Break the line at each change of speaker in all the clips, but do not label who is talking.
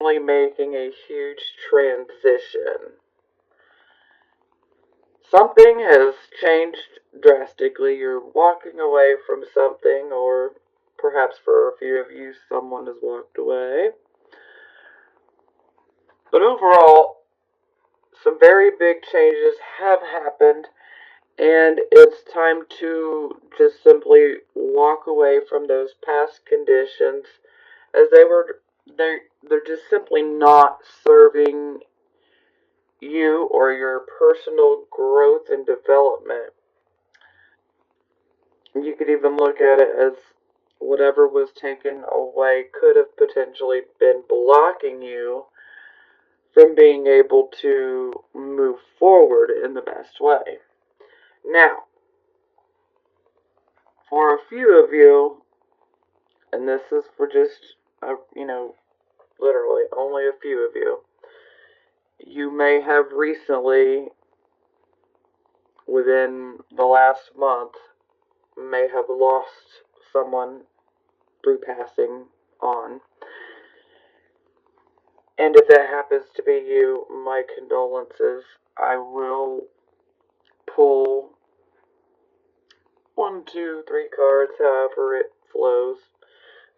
Only making a huge transition. Something has changed drastically. You're walking away from something, or perhaps for a few of you, someone has walked away. But overall, some very big changes have happened, and it's time to just simply walk away from those past conditions as they're just simply not serving you or your personal growth and development. You could even look at it as whatever was taken away could have potentially been blocking you from being able to move forward in the best way. Now, for a few of you, and this is for just, literally only a few of you, you may have recently, within the last month, may have lost someone through passing on. And if that happens to be you, my condolences. I will pull 1, 2, 3 cards, however it flows,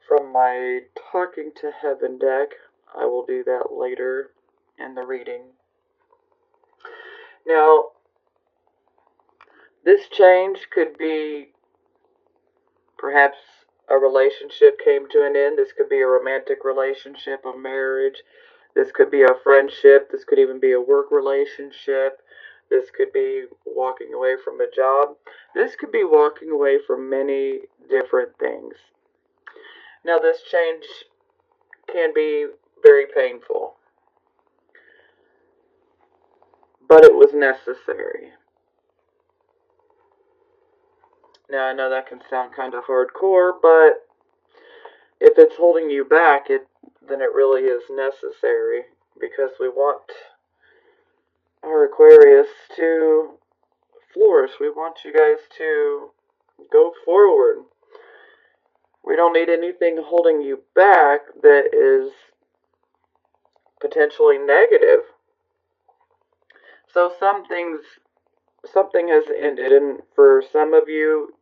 from my Talking to Heaven deck. I will do that later in the reading. Now, this change could be perhaps a relationship came to an end. This could be a romantic relationship, a marriage. This could be a friendship. This could even be a work relationship. This could be walking away from a job. This could be walking away from many different things. Now, this change can be very painful, but it was necessary. Now, I know that can sound kind of hardcore, but if it's holding you back, then it really is necessary, because we want our Aquarius to flourish. We want you guys to go forward. We don't need anything holding you back that is potentially negative. So something has ended, and for some of you,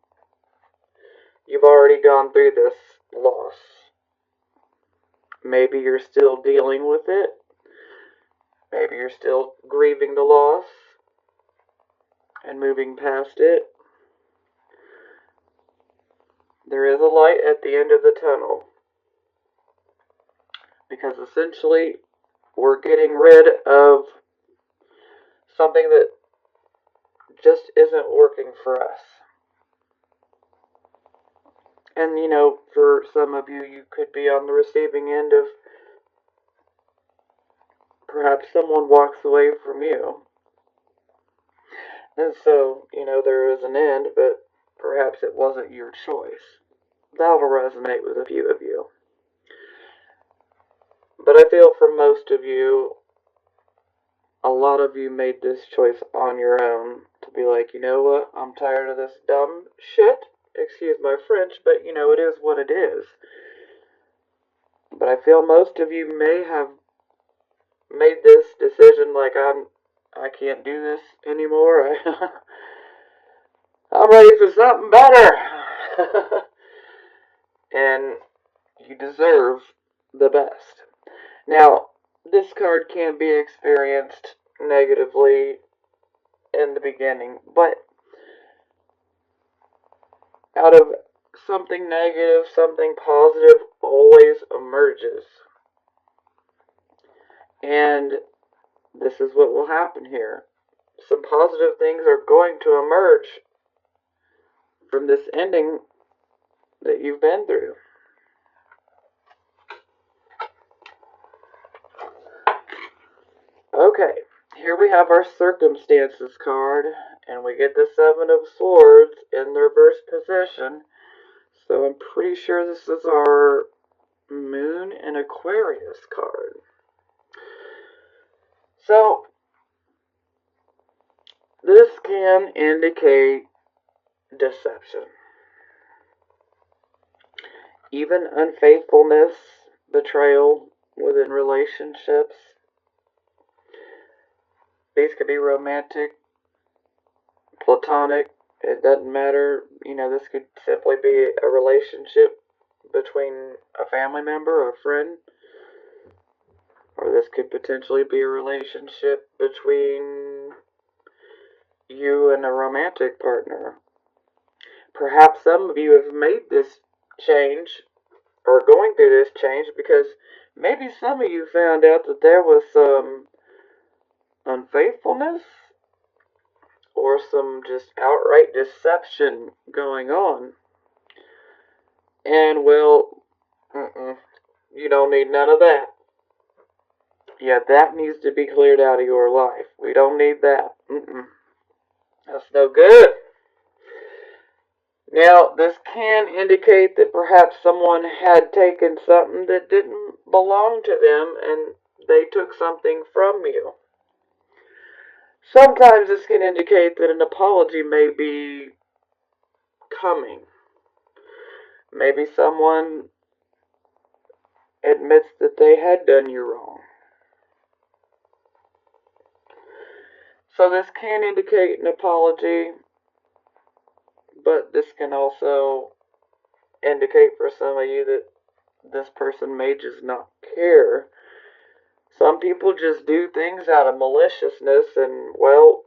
you've already gone through this loss. Maybe you're still dealing with it. Maybe you're still grieving the loss and moving past it. There is a light at the end of the tunnel, because essentially we're getting rid of something that just isn't working for us. And for some of you, you could be on the receiving end of perhaps someone walks away from you. And so, there is an end, but perhaps it wasn't your choice. That'll resonate with a few of you. But I feel for most of you, a lot of you made this choice on your own to be like, you know what, I'm tired of this dumb shit. Excuse my French, but it is what it is. But I feel most of you may have made this decision like, I can't do this anymore. I'm ready for something better. And you deserve the best. Now, this card can be experienced negatively in the beginning, but out of something negative, something positive always emerges. And this is what will happen here. Some positive things are going to emerge from this ending that you've been through. Okay, here we have our circumstances card, and we get the Seven of Swords in the reverse position. So I'm pretty sure this is our Moon and Aquarius card. So this can indicate deception. Even unfaithfulness, betrayal, within relationships. These could be romantic, platonic, it doesn't matter. This could simply be a relationship between a family member or a friend, or this could potentially be a relationship between you and a romantic partner. Perhaps some of you have made this change or going through this change because maybe some of you found out that there was some unfaithfulness or some just outright deception going on. And well, you don't need none of that. Yeah, that needs to be cleared out of your life. We don't need that. That's no good. Now, this can indicate that perhaps someone had taken something that didn't belong to them and they took something from you. Sometimes this can indicate that an apology may be coming. Maybe someone admits that they had done you wrong. So this can indicate an apology, but this can also indicate for some of you that this person may just not care. Some people just do things out of maliciousness, and well,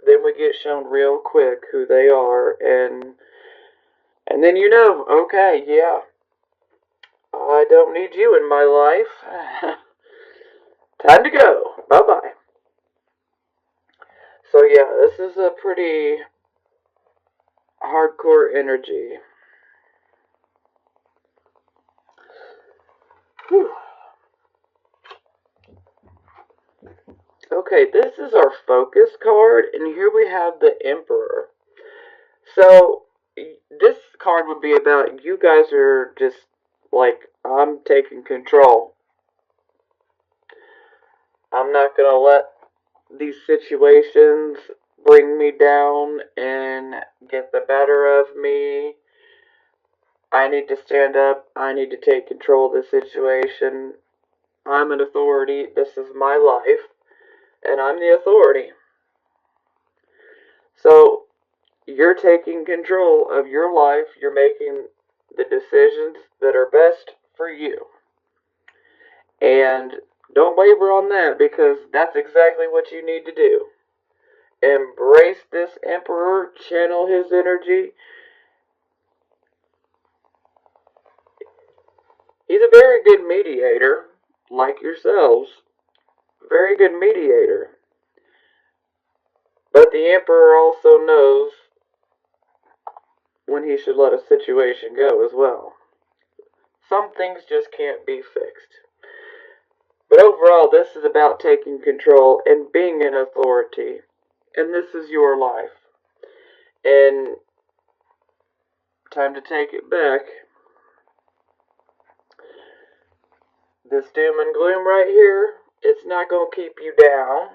then we get shown real quick who they are, and then okay, yeah, I don't need you in my life. Time to go. Bye-bye. So yeah, this is a pretty hardcore energy. Whew. Okay, this is our focus card, and here we have the Emperor. So, this card would be about you guys are just like, I'm taking control. I'm not going to let these situations bring me down and get the better of me. I need to stand up. I need to take control of the situation. I'm an authority. This is my life, and I'm the authority. So, you're taking control of your life. You're making the decisions that are best for you. And don't waver on that, because that's exactly what you need to do. Embrace this Emperor, channel his energy. He's a very good mediator, like yourselves. Very good mediator. But the Emperor also knows when he should let a situation go as well. Some things just can't be fixed. But overall, this is about taking control and being an authority. And this is your life. And time to take it back. This doom and gloom right here, it's not going to keep you down.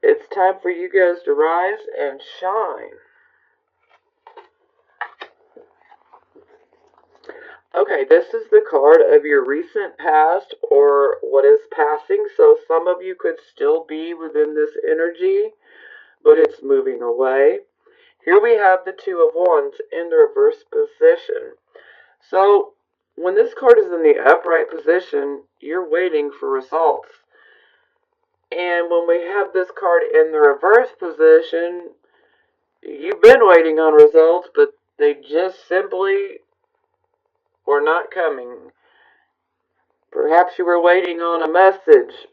It's time for you guys to rise and shine. Okay, this is the card of your recent past or what is passing. So some of you could still be within this energy, but it's moving away. Here we have the Two of Wands in the reverse position. So when this card is in the upright position, you're waiting for results. And when we have this card in the reverse position, you've been waiting on results, but they just simply were not coming. Perhaps you were waiting on a message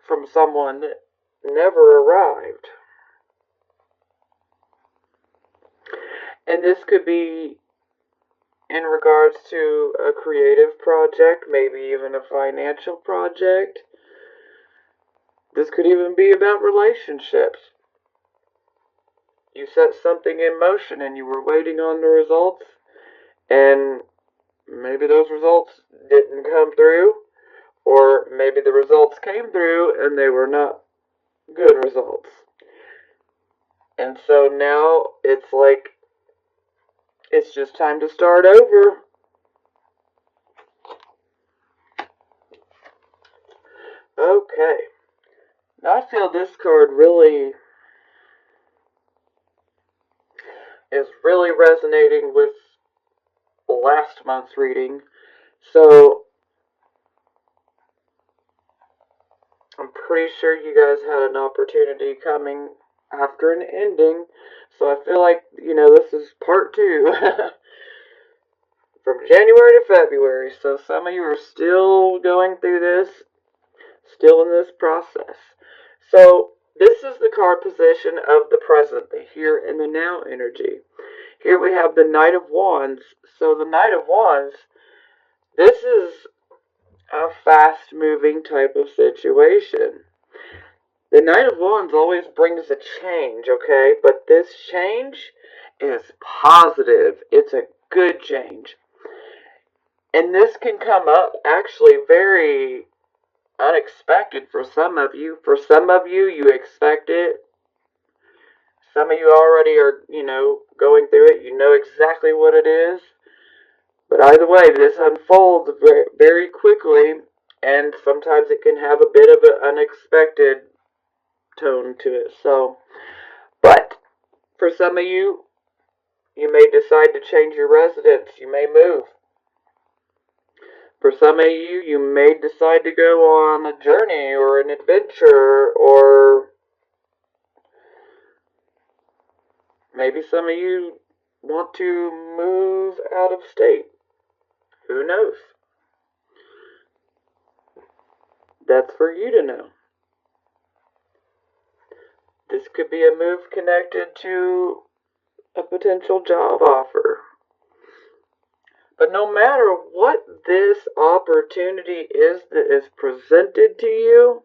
from someone that never arrived. And this could be in regards to a creative project, maybe even a financial project. This could even be about relationships. You set something in motion and you were waiting on the results, and maybe those results didn't come through, or maybe the results came through and they were not good results. And so now it's like, it's just time to start over. Okay. Now I feel this card is really resonating with last month's reading. So I'm pretty sure you guys had an opportunity coming after an ending. So I feel like, this is part two. From January to February. So some of you are still going through this, still in this process. So this is the card position of the present, the here and the now energy. Here we have the Knight of Wands. So the Knight of Wands, this is a fast-moving type of situation. The Knight of Wands always brings a change, okay? But this change is positive. It's a good change. And this can come up actually very unexpected for some of you. For some of you, you expect it. Some of you already are, going through it. You know exactly what it is. But either way, this unfolds very, very quickly, and sometimes it can have a bit of an unexpected tone to it. But for some of you, you may decide to change your residence. You may move. For some of you, you may decide to go on a journey or an adventure, or maybe some of you want to move out of state. Who knows? That's for you to know. This could be a move connected to a potential job offer. But no matter what this opportunity is that is presented to you,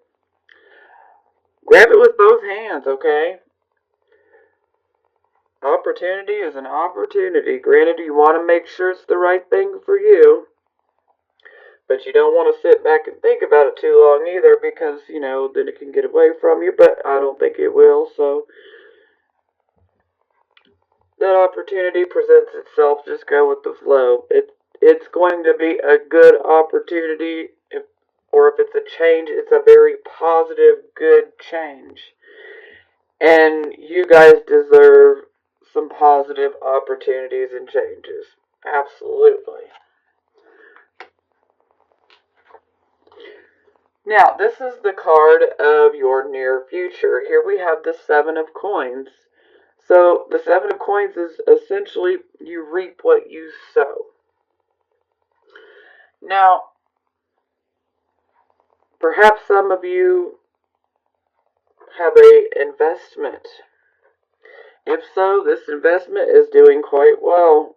grab it with both hands, okay? Opportunity is an opportunity. Granted, you want to make sure it's the right thing for you, but you don't want to sit back and think about it too long either, because, then it can get away from you, but I don't think it will. So that opportunity presents itself, just go with the flow. It's going to be a good opportunity, or if it's a change, it's a very positive, good change. And you guys deserve some positive opportunities and changes. Absolutely. Now, this is the card of your near future. Here we have the Seven of Coins. So, the Seven of Coins is essentially you reap what you sow. Now, perhaps some of you have an investment. If so, this investment is doing quite well.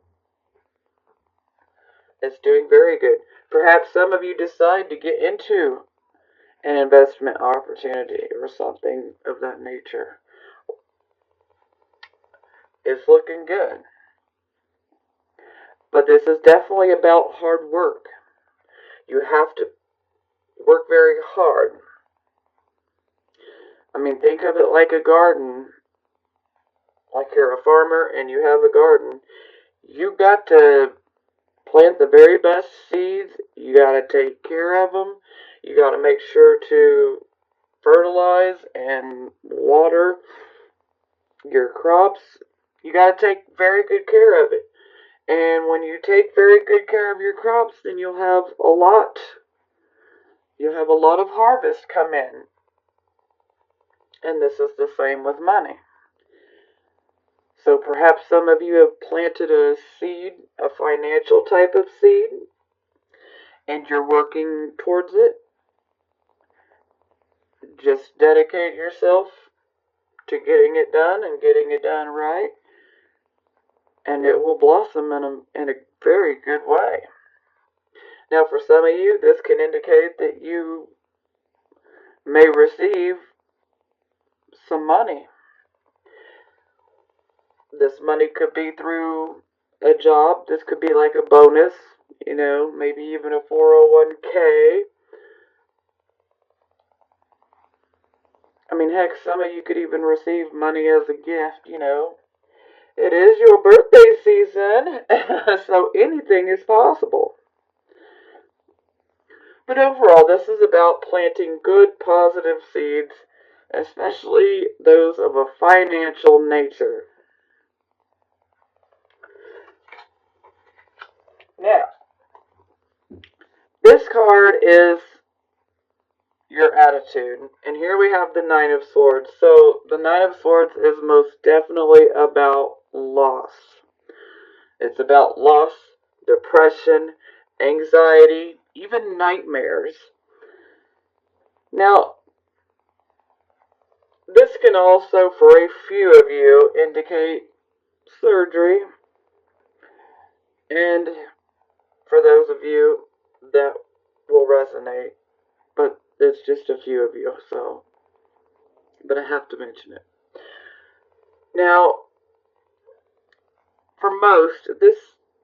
It's doing very good. Perhaps some of you decide to get into an investment opportunity or something of that nature. It's looking good. But this is definitely about hard work. You have to work very hard. I mean, think of it like a garden. Like you're a farmer and you have a garden. You got to plant the very best seeds. You got to take care of them. You got to make sure to fertilize and water your crops. You got to take very good care of it. And when you take very good care of your crops, then you'll have a lot of harvest come in. And this is the same with money. So perhaps some of you have planted a seed, a financial type of seed, and you're working towards it. Just dedicate yourself to getting it done and getting it done right, and it will blossom in a very good way. Now, for some of you, this can indicate that you may receive some money. This money could be through a job. This could be like a bonus, maybe even a 401k. I mean, heck, some of you could even receive money as a gift, It is your birthday season, so anything is possible. But overall, this is about planting good, positive seeds, especially those of a financial nature. Now, this card is your attitude. And here we have the Nine of Swords. So the Nine of Swords is most definitely about loss. It's about loss, depression, anxiety, even nightmares. Now, this can also, for a few of you, indicate surgery. And for those of you that will resonate, but it's just a few of you, so. But I have to mention it. Now, for most, this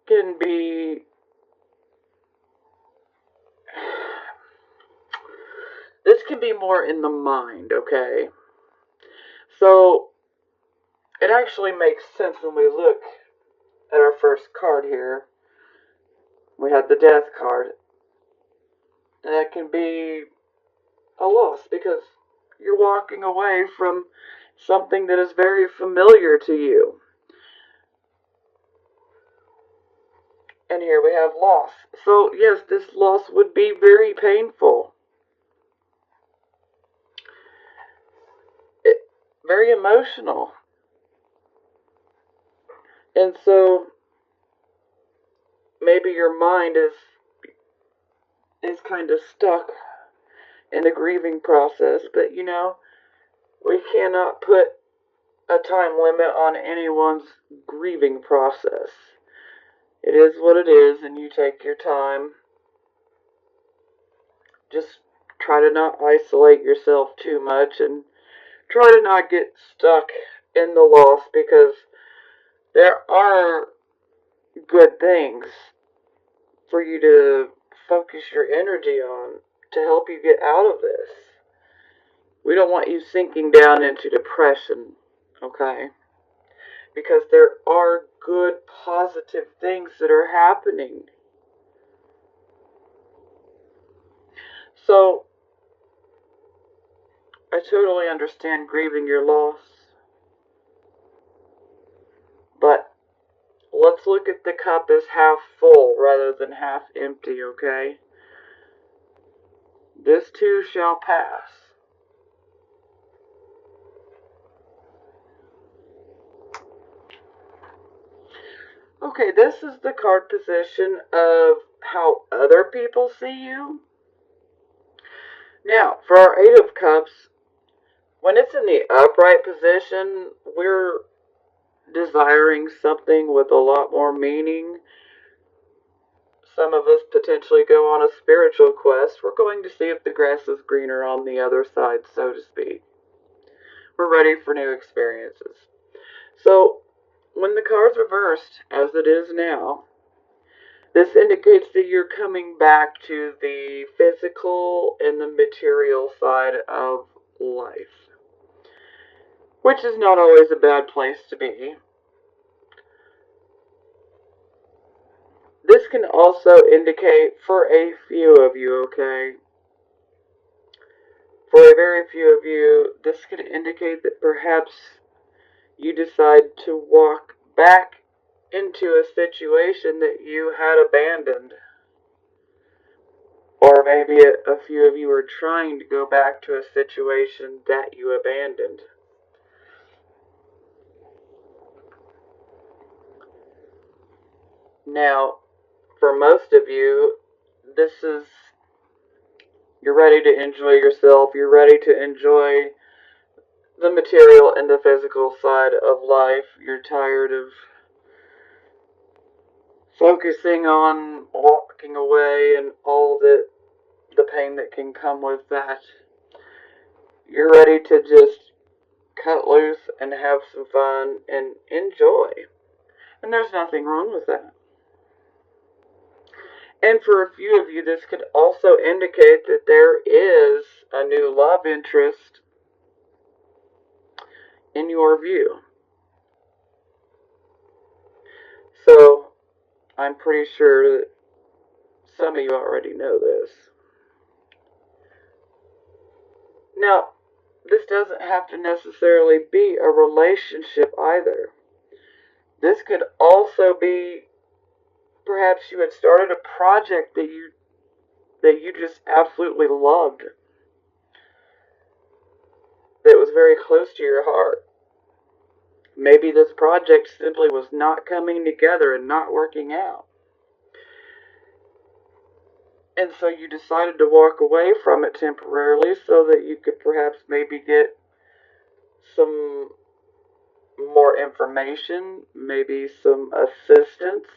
can be more in the mind, okay? So it actually makes sense when we look at our first card here. We had the Death card. And that can be a loss because you're walking away from something that is very familiar to you. And here we have loss. So yes, this loss would be very painful. Very emotional. And so maybe your mind is kind of stuck in the grieving process, but you know, we cannot put a time limit on anyone's grieving process. It is what it is, and you take your time. Just try to not isolate yourself too much and try to not get stuck in the loss, because there are good things for you to focus your energy on to help you get out of this. We don't want you sinking down into depression, okay? Because there are good, positive things that are happening. So, I totally understand grieving your loss. But let's look at the cup as half full rather than half empty, okay? This too shall pass. Okay, this is the card position of how other people see you. Now, for our Eight of Cups, when it's in the upright position, we're desiring something with a lot more meaning. Some of us potentially go on a spiritual quest. We're going to see if the grass is greener on the other side, so to speak. We're ready for new experiences. So, when the card's reversed, as it is now, this indicates that you're coming back to the physical and the material side of life, which is not always a bad place to be. This can also indicate for a few of you, okay? For a very few of you, this could indicate that perhaps you decide to walk back into a situation that you had abandoned. Or maybe a few of you are trying to go back to a situation that you abandoned. Now, for most of you, you're ready to enjoy yourself. You're ready to enjoy the material and the physical side of life. You're tired of focusing on walking away and all the pain that can come with that. You're ready to just cut loose and have some fun and enjoy. And there's nothing wrong with that. And for a few of you, this could also indicate that there is a new love interest in your view. So, I'm pretty sure that some of you already know this. Now, this doesn't have to necessarily be a relationship either. This could also be, perhaps you had started a project that you just absolutely loved, that was very close to your heart. Maybe this project simply was not coming together and not working out. And so you decided to walk away from it temporarily so that you could perhaps maybe get some more information, maybe some assistance.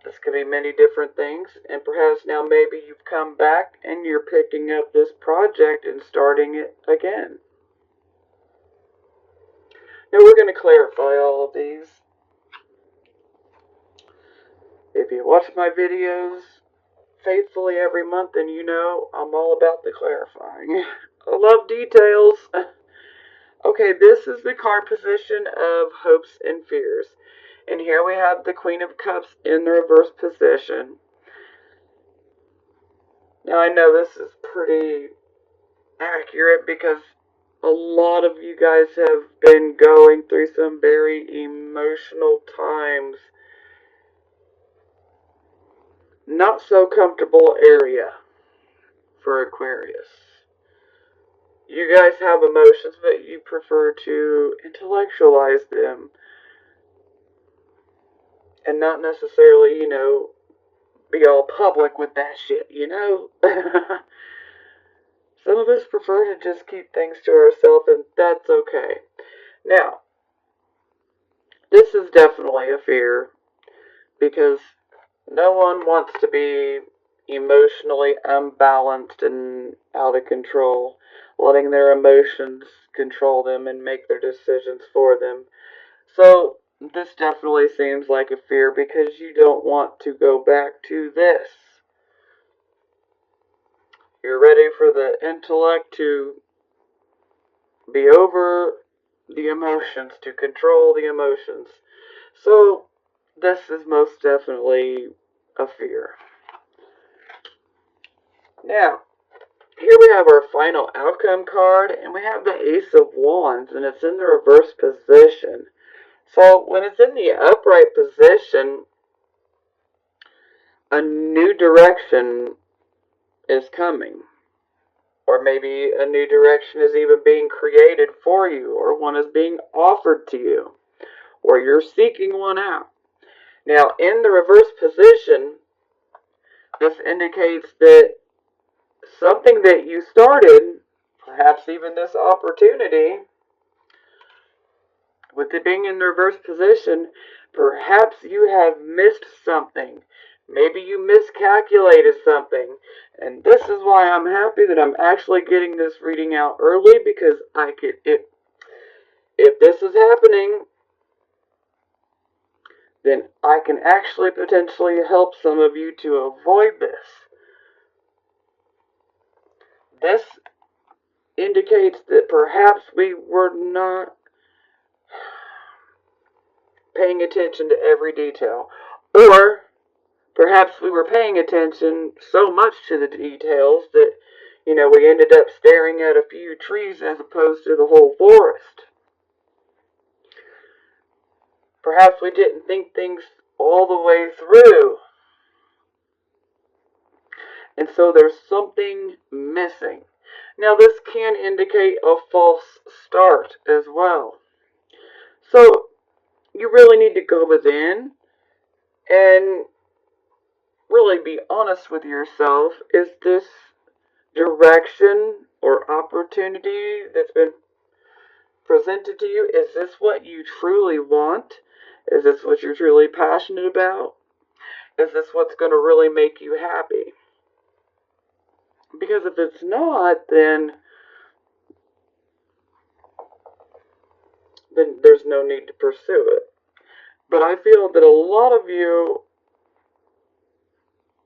This could be many different things. And perhaps now maybe you've come back and you're picking up this project and starting it again. Now we're going to clarify all of these. If you watch my videos faithfully every month, then you know I'm all about the clarifying. I love details. Okay, this is the card position of hopes and fears. And here we have the Queen of Cups in the reverse position. Now I know this is pretty accurate because a lot of you guys have been going through some very emotional times. Not so comfortable area for Aquarius. You guys have emotions, but you prefer to intellectualize them and not necessarily, be all public with that shit, Some of us prefer to just keep things to ourselves, and that's okay. Now, this is definitely a fear because no one wants to be emotionally unbalanced and out of control, letting their emotions control them and make their decisions for them. So, this definitely seems like a fear because you don't want to go back to this. You're ready for the intellect to be over the emotions, to control the emotions. So, this is most definitely a fear. Now, here we have our final outcome card, and we have the Ace of Wands, and it's in the reverse position. So, when it's in the upright position, a new direction is coming. Or maybe a new direction is even being created for you, or one is being offered to you, or you're seeking one out. Now, in the reverse position, this indicates that something that you started, perhaps even this opportunity, with it being in the reverse position, perhaps you have missed something. Maybe you miscalculated something. And this is why I'm happy that I'm actually getting this reading out early, because I could, if this is happening, then I can actually potentially help some of you to avoid this. This indicates that perhaps we were not paying attention to every detail. Or perhaps we were paying attention so much to the details that, we ended up staring at a few trees as opposed to the whole forest. Perhaps we didn't think things all the way through. And so there's something missing. Now this can indicate a false start as well. So you really need to go within and really be honest with yourself. Is this direction or opportunity that's been presented to you, is this what you truly want? Is this what you're truly passionate about? Is this what's going to really make you happy? Because if it's not, then there's no need to pursue it. But I feel that a lot of you,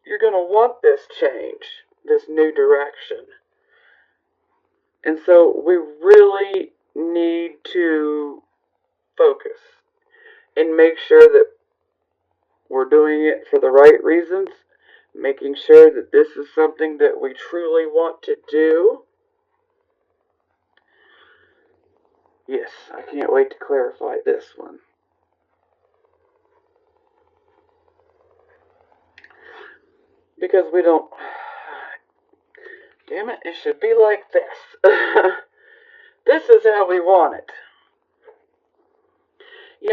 you're going to want this change, this new direction. And so we really need to focus and make sure that we're doing it for the right reasons, making sure that this is something that we truly want to do. Yes, I can't wait to clarify this one. Because we don't... Damn it, it should be like this. This is how we want it.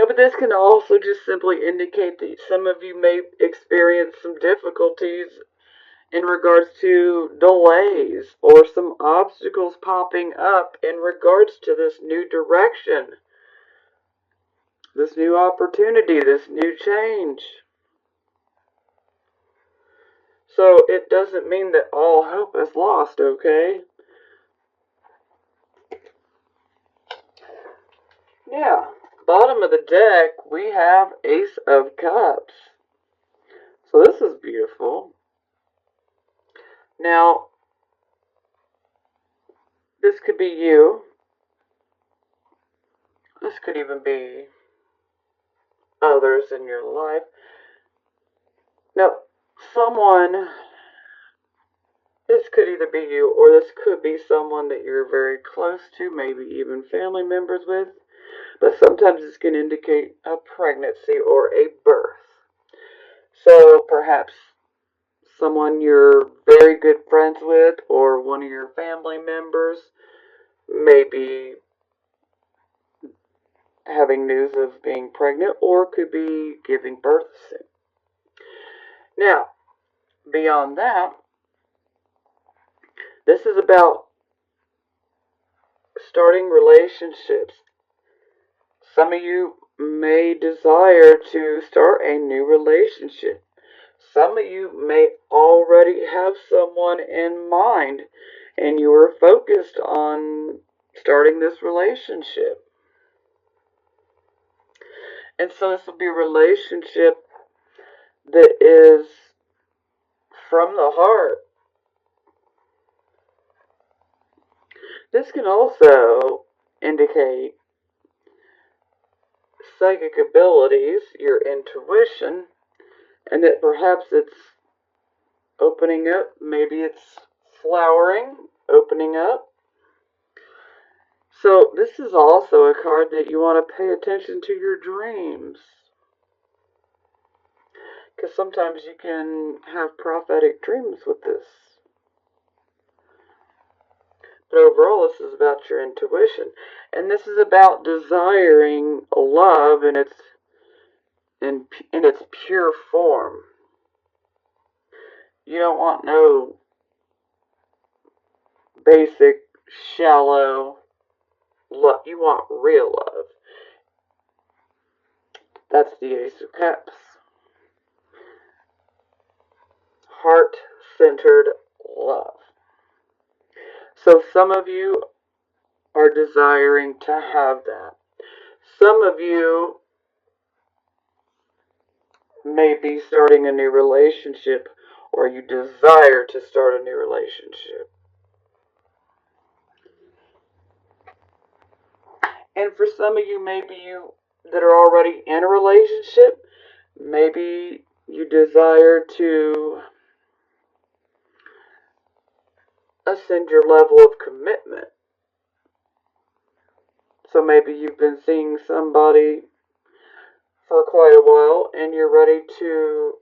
But this can also just simply indicate that some of you may experience some difficulties in regards to delays or some obstacles popping up in regards to this new direction, this new opportunity, this new change. So it doesn't mean that all hope is lost, okay? Yeah, bottom of the deck, we have Ace of Cups. So this is beautiful. Now, this could be you. This could even be others in your life. Now, this could either be you or this could be someone that you're very close to, maybe even family members with. But sometimes this can indicate a pregnancy or a birth. So perhaps someone you're very good friends with or one of your family members may be having news of being pregnant or could be giving birth soon. Now, beyond that, this is about starting relationships. Some of you may desire to start a new relationship. Some of you may already have someone in mind and you are focused on starting this relationship. And so this will be a relationship that is from the heart. This can also indicate psychic abilities, your intuition, and that perhaps it's opening up, maybe it's flowering, opening up. So this is also a card that you want to pay attention to your dreams. Because sometimes you can have prophetic dreams with this. But overall, this is about your intuition. And this is about desiring love in its pure form. You don't want no basic, shallow love. You want real love. That's the Ace of Cups. Heart-centered love. So some of you are desiring to have that. Some of you may be starting a new relationship or you desire to start a new relationship. And for some of you, maybe you that are already in a relationship, maybe you desire to ascend your level of commitment. So maybe you've been seeing somebody for quite a while and you're ready to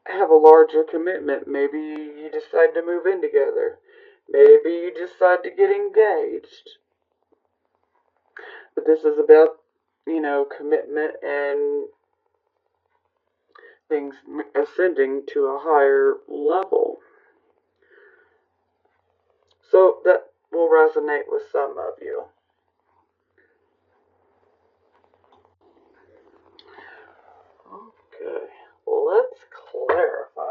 have a larger commitment. Maybe you decide to move in together. Maybe you decide to get engaged. But this is about, commitment and things ascending to a higher level. So that will resonate with some of you. Okay, let's clarify.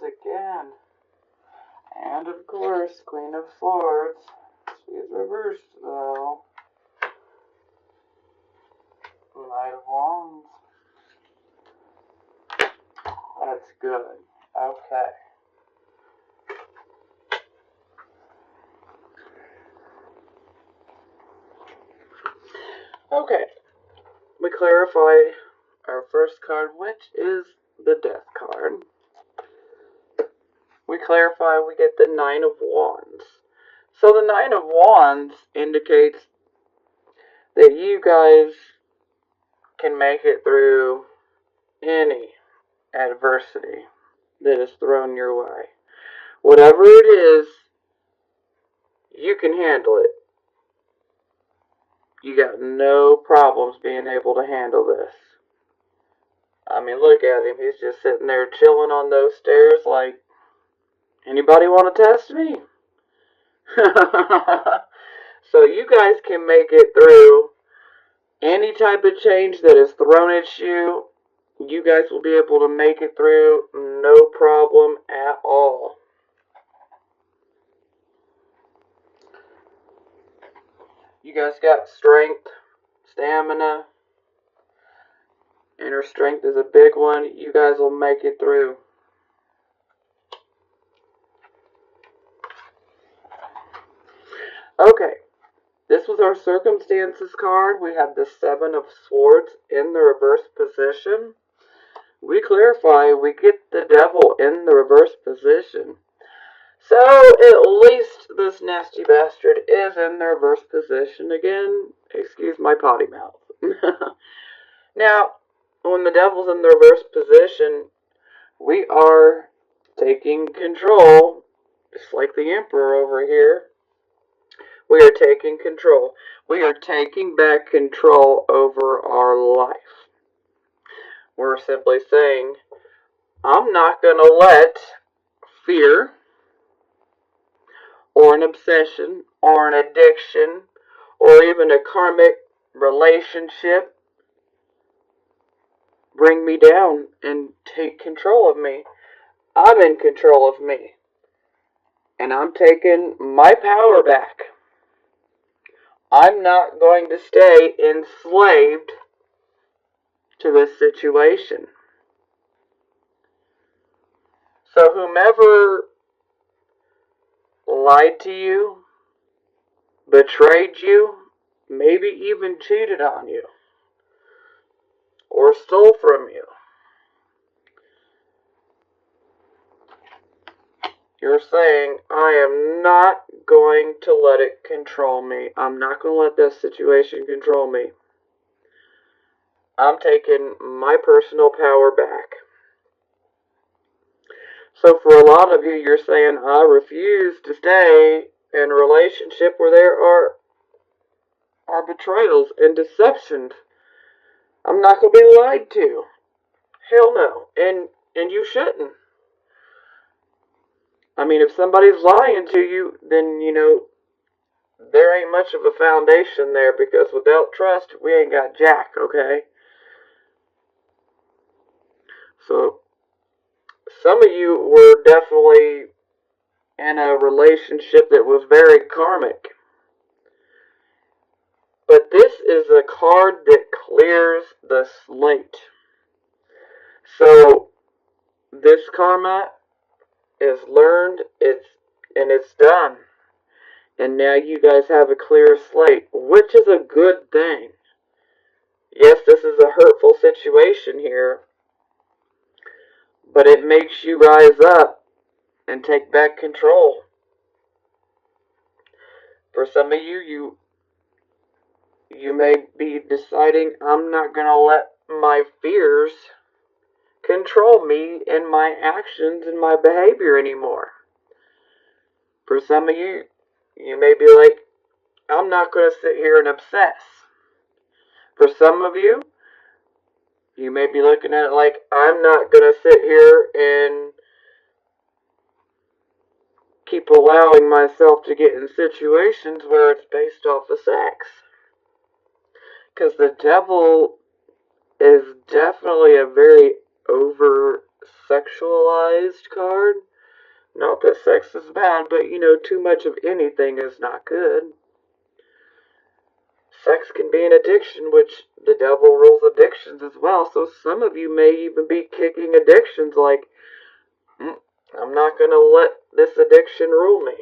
again. And of course, Queen of Swords. She is reversed though. Knight of Wands. That's good. Okay. Okay. We clarify our first card, which is the Death card. We clarify we get the Nine of Wands. So the Nine of Wands indicates that you guys can make it through any adversity that is thrown your way. Whatever it is, you can handle it. You got no problems being able to handle this. I mean, look at him. He's just sitting there chilling on those stairs like, anybody want to test me? So you guys can make it through any type of change that is thrown at you. You guys will be able to make it through no problem at all. You guys got strength, stamina. Inner strength is a big one. You guys will make it through. Okay. This was our circumstances card. We had the Seven of Swords in the reverse position. We clarify we get the Devil in the reverse position. So at least this nasty bastard is in the reverse position. Again, excuse my potty mouth. Now, when the Devil's in the reverse position, we are taking control, just like the Emperor over here. We are taking control. We are taking back control over our life. We're simply saying, I'm not going to let fear or an obsession or an addiction or even a karmic relationship bring me down and take control of me. I'm in control of me. And I'm taking my power back. I'm not going to stay enslaved to this situation. So whomever lied to you, betrayed you, maybe even cheated on you, or stole from you, you're saying, I am not going to let it control me. I'm not going to let this situation control me. I'm taking my personal power back. So for a lot of you, you're saying, I refuse to stay in a relationship where there are betrayals and deceptions. I'm not going to be lied to. Hell no. And you shouldn't. I mean, if somebody's lying to you, then, there ain't much of a foundation there, because without trust, we ain't got jack, okay? So, some of you were definitely in a relationship that was very karmic. But this is a card that clears the slate. So, this karma is learned, it's done. And now you guys have a clear slate, which is a good thing. Yes, this is a hurtful situation here, but it makes you rise up and take back control. For some of you, you may be deciding, I'm not going to let my fears control me and my actions and my behavior anymore. For some of you, you may be like, I'm not going to sit here and obsess. For some of you, you may be looking at it like, I'm not going to sit here and keep allowing myself to get in situations where it's based off of sex. Because the Devil is definitely a very sexualized card. Not that sex is bad, but too much of anything is not good. Sex can be an addiction, which the devil rules addictions as well. So some of you may even be kicking addictions like, I'm not going to let this addiction rule me.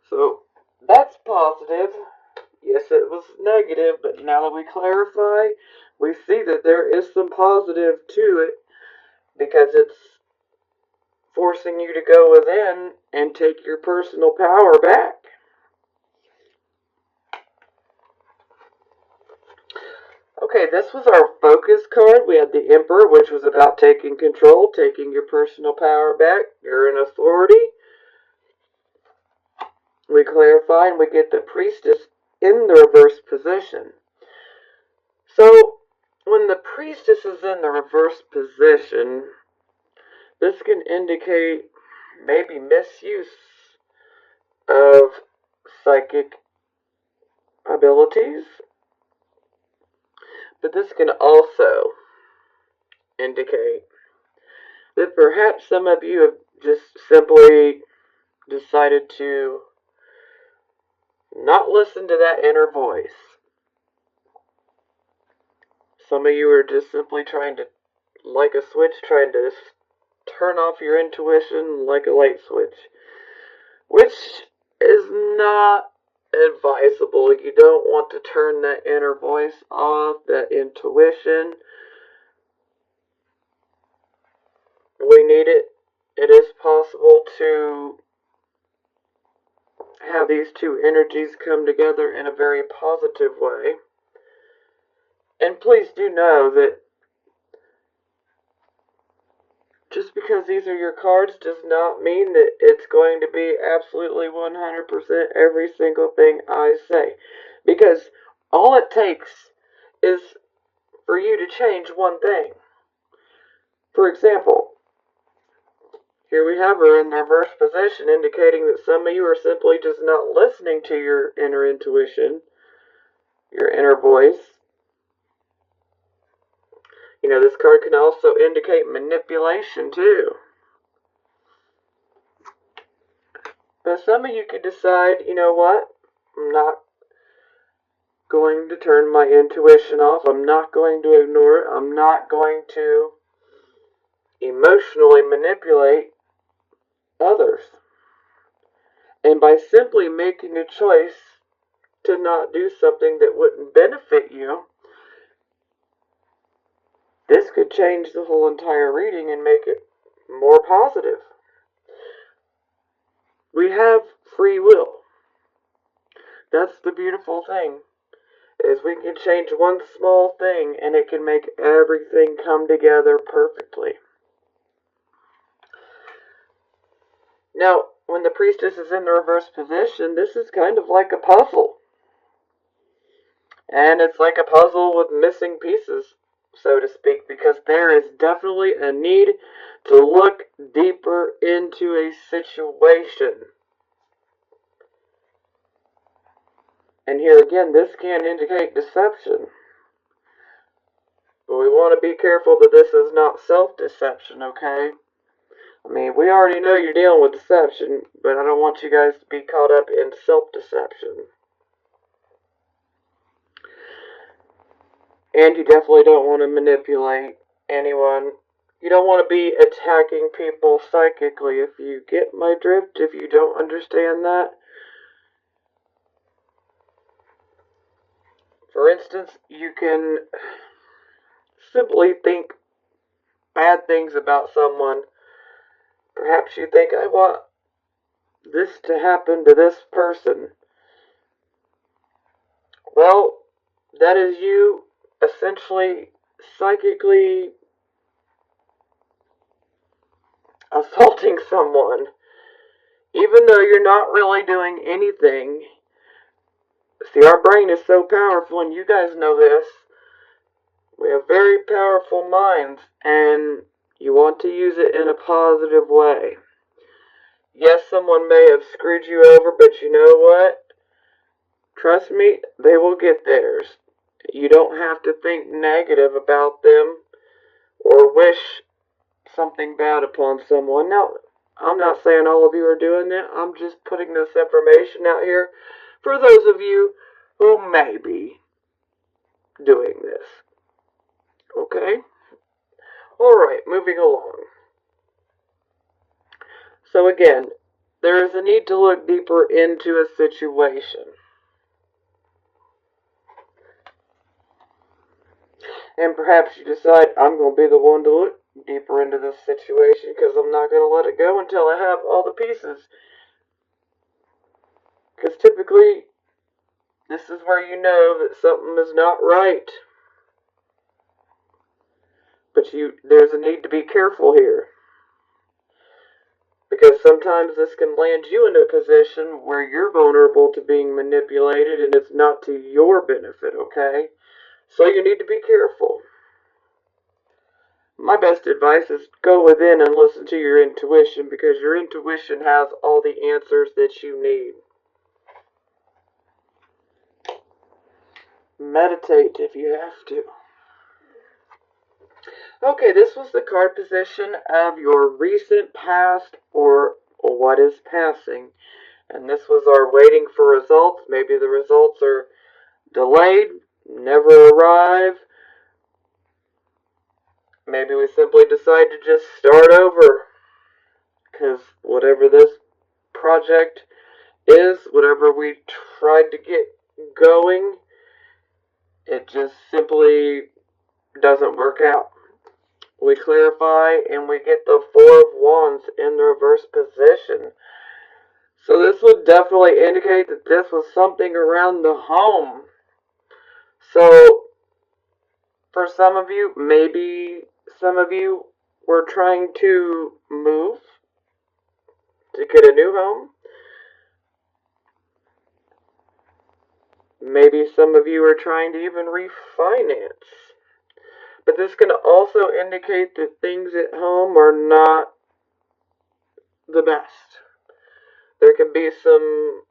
So that's positive. Yes, it was negative, but now that we clarify, we see that there is some positive to it because it's forcing you to go within and take your personal power back. Okay, this was our focus card. We had the Emperor, which was about taking control, taking your personal power back. You're an authority. We clarify and we get the Priestess in the reverse position. So, when the Priestess is in the reverse position, this can indicate maybe misuse of psychic abilities. But this can also indicate that perhaps some of you have just simply decided to not listen to that inner voice. Some of you are just simply trying to, like a switch, trying to turn off your intuition like a light switch, which is not advisable. You don't want to turn that inner voice off, that intuition. We need it. It is possible to have these two energies come together in a very positive way. And please do know that just because these are your cards does not mean that it's going to be absolutely 100% every single thing I say. Because all it takes is for you to change one thing. For example, here we have her in the reverse position, indicating that some of you are simply just not listening to your inner intuition, your inner voice. This card can also indicate manipulation too. But some of you could decide, you know what? I'm not going to turn my intuition off. I'm not going to ignore it. I'm not going to emotionally manipulate others. And by simply making a choice to not do something that wouldn't benefit you, this could change the whole entire reading and make it more positive. We have free will. That's the beautiful thing, is we can change one small thing and it can make everything come together perfectly. Now, when the Priestess is in the reverse position, this is kind of like a puzzle. And it's like a puzzle with missing pieces, so to speak, because there is definitely a need to look deeper into a situation. And here again, this can indicate deception. But we want to be careful that this is not self-deception, okay? I mean, we already know you're dealing with deception, but I don't want you guys to be caught up in self-deception. And you definitely don't want to manipulate anyone. You don't want to be attacking people psychically, if you get my drift, if you don't understand that. For instance, you can simply think bad things about someone. Perhaps you think, I want this to happen to this person. Well, that is you essentially psychically assaulting someone. Even though you're not really doing anything. See, our brain is so powerful, and you guys know this. We have very powerful minds, and you want to use it in a positive way. Yes, someone may have screwed you over, but you know what? Trust me, they will get theirs. You don't have to think negative about them or wish something bad upon someone. Now, I'm not saying all of you are doing that. I'm just putting this information out here for those of you who may be doing this. Okay? Alright, moving along. So again, there is a need to look deeper into a situation. And perhaps you decide, I'm going to be the one to look deeper into this situation because I'm not going to let it go until I have all the pieces. Because typically, this is where you know that something is not right. But there's a need to be careful here. Because sometimes this can land you in a position where you're vulnerable to being manipulated and it's not to your benefit, okay? So you need to be careful. My best advice is go within and listen to your intuition because your intuition has all the answers that you need. Meditate if you have to. Okay, this was the card position of your recent past or what is passing. And this was our waiting for results. Maybe the results are delayed, never arrive. Maybe we simply decide to just start over. Because whatever this project is, whatever we tried to get going, it just simply doesn't work out. We clarify and we get the Four of Wands in the reverse position. So this would definitely indicate that this was something around the home. So for some of you, maybe some of you were trying to move to get a new home. Maybe some of you are trying to even refinance. But this can also indicate that things at home are not the best. There can be some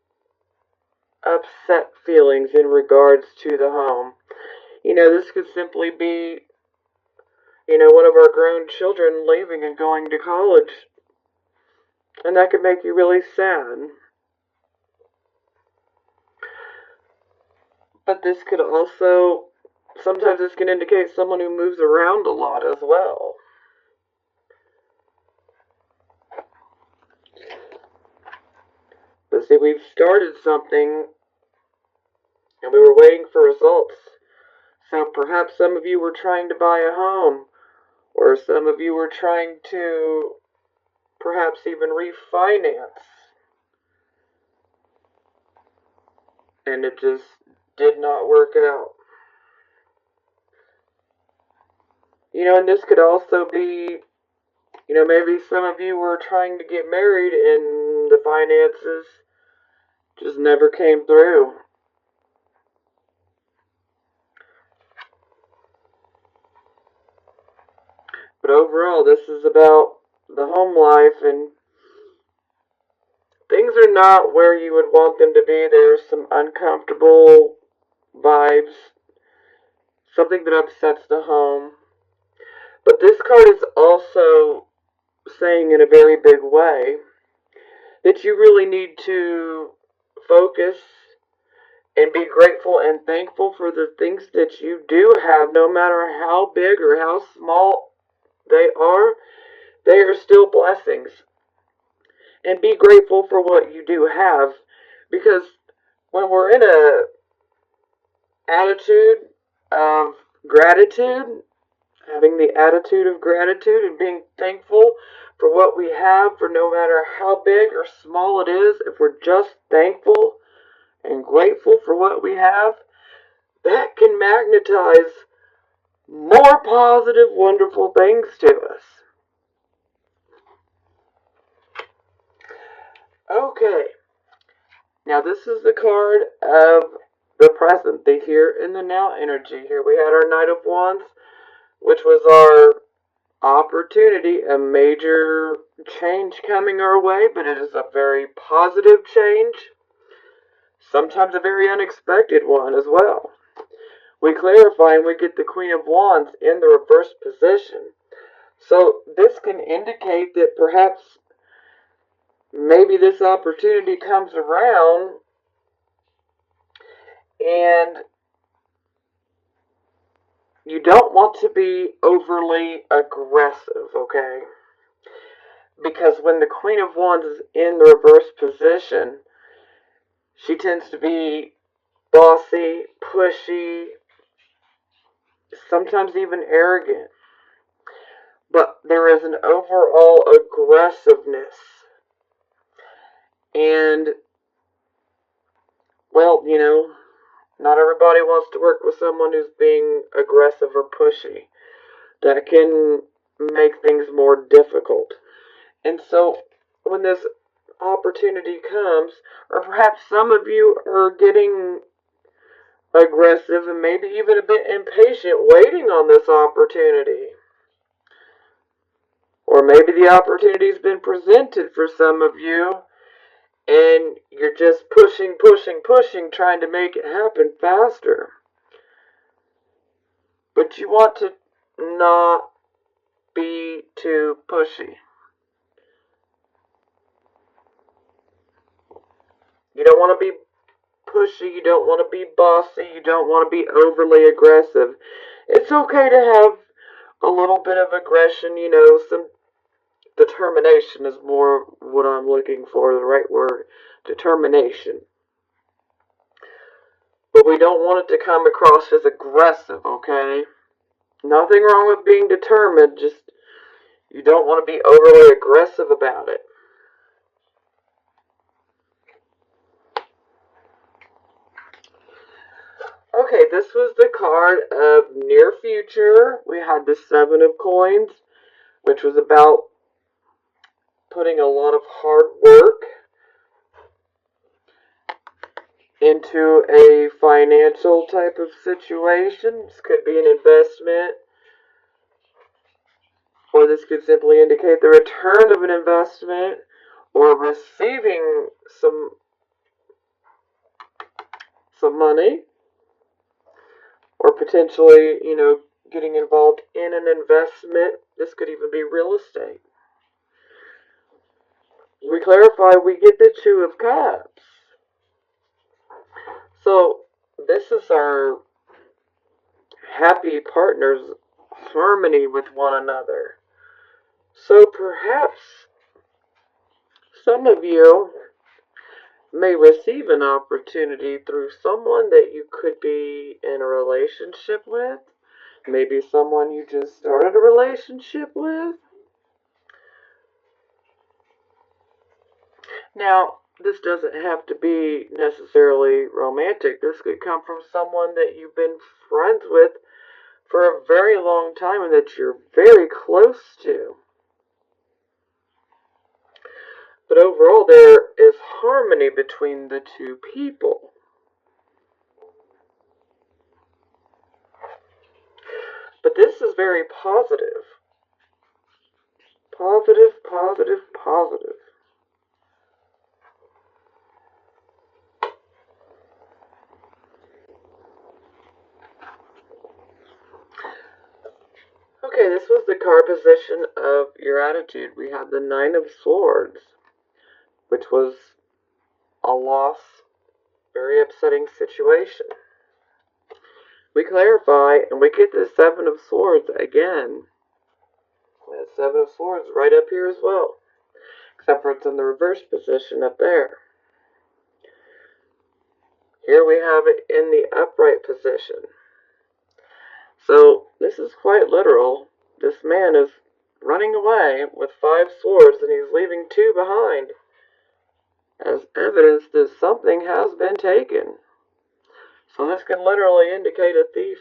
upset feelings in regards to the home. This could simply be, one of our grown children leaving and going to college. And that could make you really sad. But this could also, sometimes this can indicate someone who moves around a lot as well. But see, we've started something and we were waiting for results. So perhaps some of you were trying to buy a home, or some of you were trying to perhaps even refinance. And it just did not work out. And this could also be, maybe some of you were trying to get married and the finances just never came through. But overall, this is about the home life, and things are not where you would want them to be. There's some uncomfortable vibes, something that upsets the home. But this card is also saying in a very big way that you really need to focus and be grateful and thankful for the things that you do have, no matter how big or how small they are still blessings. And be grateful for what you do have, because when we're in a attitude of gratitude, having the attitude of gratitude and being thankful for what we have, for no matter how big or small it is, if we're just thankful and grateful for what we have, that can magnetize more positive, wonderful things to us. Okay, now this is the card of the present, the here and the now energy. Here we had our Knight of Wands, which was our opportunity, a major change coming our way, but it is a very positive change, sometimes a very unexpected one as well. We clarify and we get the Queen of Wands in the reverse position. So this can indicate that perhaps maybe this opportunity comes around and you don't want to be overly aggressive, okay? Because when the Queen of Wands is in the reverse position, she tends to be bossy, pushy, sometimes even arrogant. But there is an overall aggressiveness. And, well, not everybody wants to work with someone who's being aggressive or pushy. That can make things more difficult. And so, when this opportunity comes, or perhaps some of you are getting aggressive and maybe even a bit impatient waiting on this opportunity. Or maybe the opportunity's been presented for some of you and you're just pushing, trying to make it happen faster. But you want to not be too pushy. You don't want to be pushy, you don't want to be bossy, you don't want to be overly aggressive. It's okay to have a little bit of aggression, some determination is more what I'm looking for, the right word, determination. But we don't want it to come across as aggressive, okay? Nothing wrong with being determined, just you don't want to be overly aggressive about it. Okay, this was the card of near future. We had the Seven of Coins, which was about putting a lot of hard work into a financial type of situation. This could be an investment, or this could simply indicate the return of an investment, or receiving some money, or potentially, getting involved in an investment. This could even be real estate. We clarify, we get the Two of Cups. So, this is our happy partners' harmony with one another. So, perhaps some of you may receive an opportunity through someone that you could be in a relationship with. Maybe someone you just started a relationship with. Now, this doesn't have to be necessarily romantic. This could come from someone that you've been friends with for a very long time and that you're very close to. But overall, there is harmony between the two people. But this is very positive. Positive, positive, positive. Okay, this was the card position of your attitude. We had the Nine of Swords, which was a loss, very upsetting situation. We clarify, and we get the Seven of Swords again. The Seven of Swords right up here as well, except for it's in the reverse position up there. Here we have it in the upright position. So this is quite literal. This man is running away with 5 swords and he's leaving 2 behind, as evidence that something has been taken. So this can literally indicate a thief.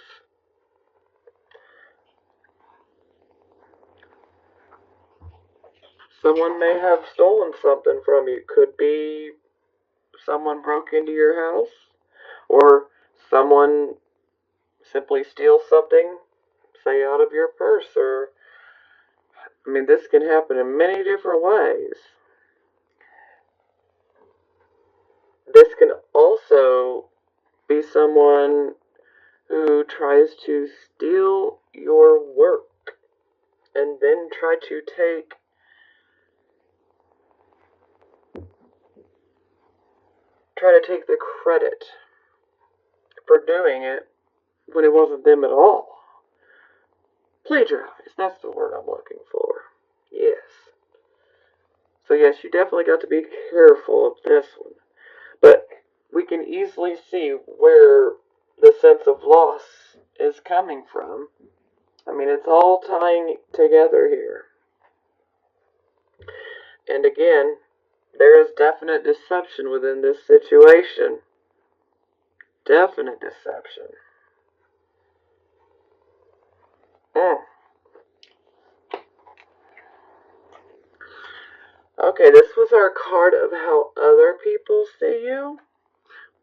Someone may have stolen something from you. Could be someone broke into your house, or someone simply steals something, say out of your purse, or this can happen in many different ways. This can also be someone who tries to steal your work and then try to take the credit for doing it when it wasn't them at all. Plagiarize, that's the word I'm looking for. Yes. So yes, you definitely got to be careful of this one. But we can easily see where the sense of loss is coming from. I mean, it's all tying together here. And again, there is definite deception within this situation. Definite deception. Okay, this was our card of how other people see you.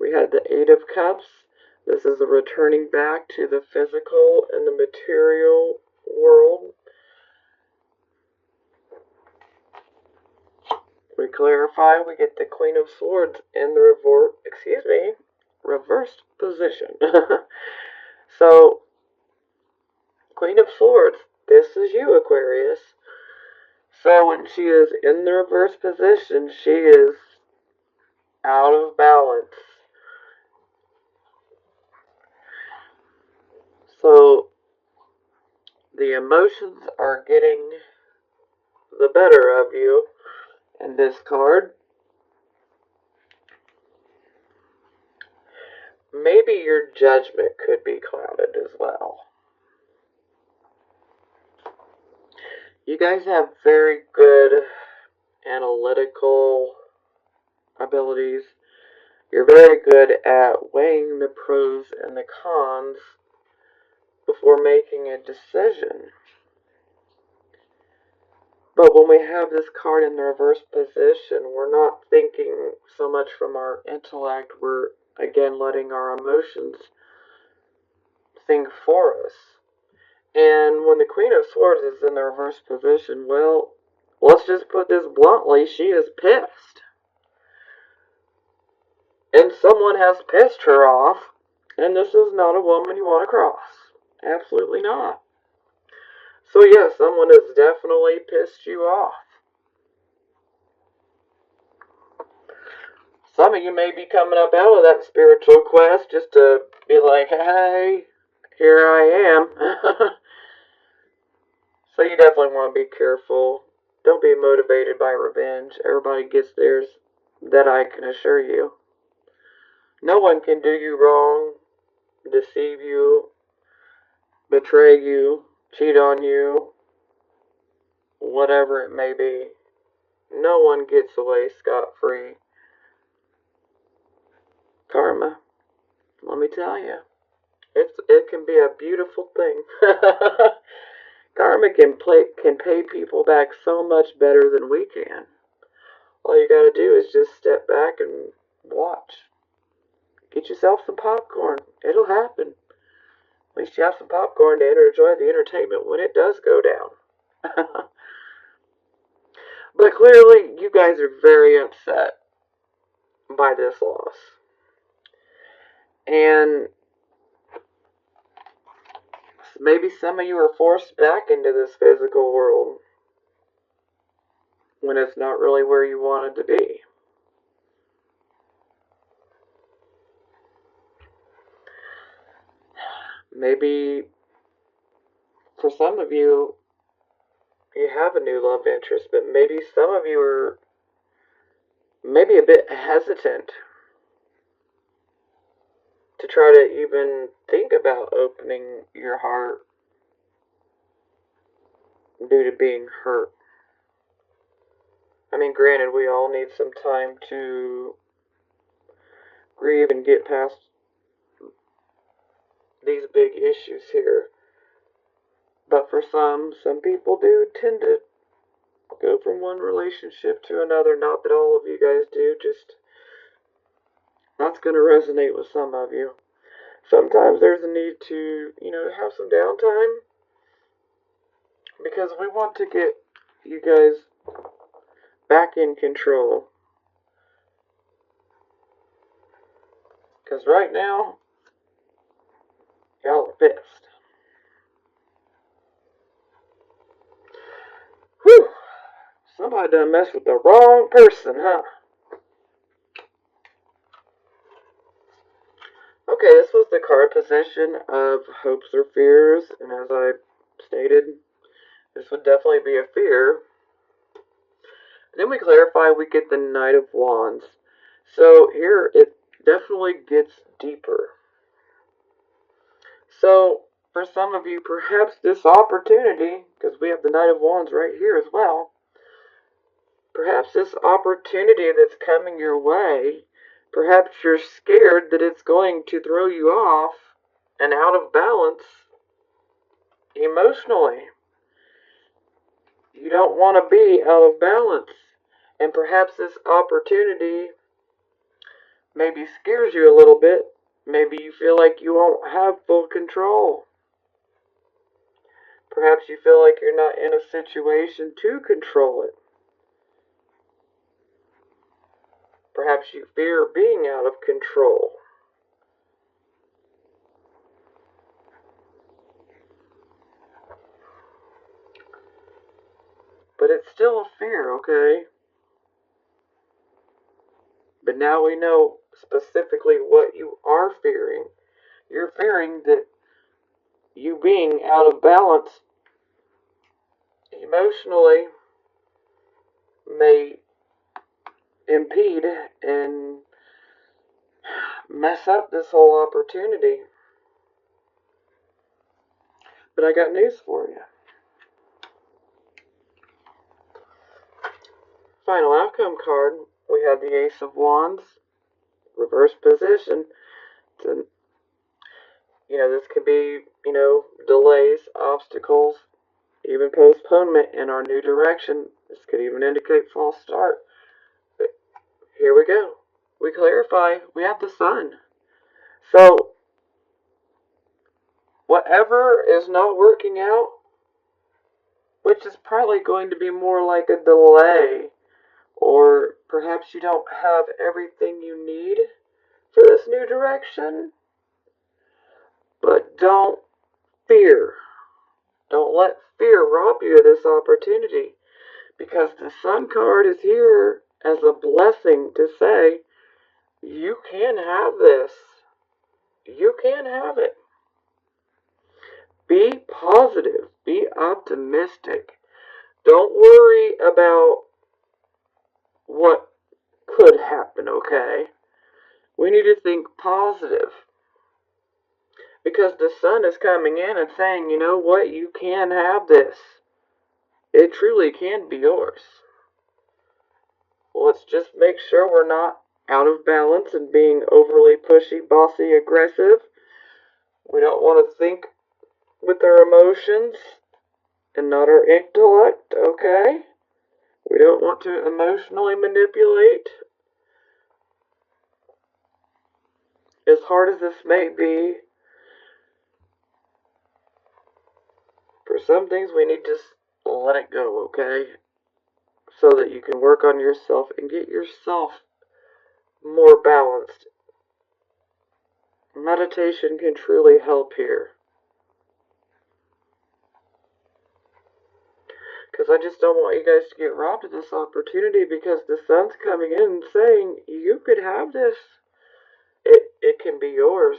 We had the Eight of Cups. This is a returning back to the physical and the material world. We clarify, we get the Queen of Swords in the reversed position. So, Queen of Swords, this is you, Aquarius. So when she is in the reverse position, she is out of balance. So the emotions are getting the better of you in this card. Maybe your judgment could be clouded as well. You guys have very good analytical abilities. You're very good at weighing the pros and the cons before making a decision. But when we have this card in the reverse position, we're not thinking so much from our intellect. We're, again, letting our emotions think for us. And when the Queen of Swords is in the reverse position, well, let's just put this bluntly, she is pissed. And someone has pissed her off, and this is not a woman you want to cross. Absolutely not. So yes, someone has definitely pissed you off. Some of you may be coming up out of that spiritual quest just to be like, hey, here I am. So you definitely want to be careful. Don't be motivated by revenge. Everybody gets theirs, that I can assure you. No one can do you wrong, deceive you, betray you, cheat on you, whatever it may be. No one gets away scot-free. Karma, let me tell you, it can be a beautiful thing. Karma can pay people back so much better than we can. All you gotta do is just step back and watch. Get yourself some popcorn. It'll happen. At least you have some popcorn to enjoy the entertainment when it does go down. But clearly, you guys are very upset by this loss. And maybe some of you are forced back into this physical world when it's not really where you wanted to be. Maybe for some of you, you have a new love interest, but maybe some of you are maybe a bit hesitant to try to even think about opening your heart due to being hurt. I mean, granted, we all need some time to grieve and get past these big issues here. But for some people do tend to go from one relationship to another. Not that all of you guys do, just that's going to resonate with some of you. Sometimes there's a need to, have some downtime because we want to get you guys back in control. Because right now, Y'all are pissed. Whew. Somebody done messed with the wrong person, huh? Okay, this was the card position of hopes or fears, and as I stated, this would definitely be a fear. Then we clarify, we get the Knight of Wands. So here it definitely gets deeper. So for some of you, perhaps this opportunity, because we have the Knight of Wands right here as well, perhaps this opportunity that's coming your way, perhaps you're scared that it's going to throw you off and out of balance emotionally. You don't want to be out of balance. And perhaps this opportunity maybe scares you a little bit. Maybe you feel like you won't have full control. Perhaps you feel like you're not in a situation to control it. Perhaps you fear being out of control. But it's still a fear, okay? But now we know specifically what you are fearing. You're fearing that you being out of balance emotionally may impede and mess up this whole opportunity. But I got news for you. Final outcome card, we have the Ace of Wands, reverse position. This could be, delays, obstacles, even postponement in our new direction. This could even indicate false start. But here we go. We clarify, we have the Sun. So, whatever is not working out, which is probably going to be more like a delay, or perhaps you don't have everything you need for this new direction, but don't fear. Don't let fear rob you of this opportunity, because the Sun card is here as a blessing to say, you can have this. You can have it. Be positive. Be optimistic. Don't worry about what could happen, okay? We need to think positive. Because the Sun is coming in and saying, you know what, you can have this. It truly can be yours. Let's just make sure we're not out of balance and being overly pushy, bossy, aggressive. We don't want to think with our emotions and not our intellect, okay? We don't want to emotionally manipulate. As hard as this may be, for some things we need to just let it go, okay? So that you can work on yourself and get yourself more balanced. Meditation can truly help here. Because I just don't want you guys to get robbed of this opportunity, because the Sun's coming in and saying, you could have this. It can be yours.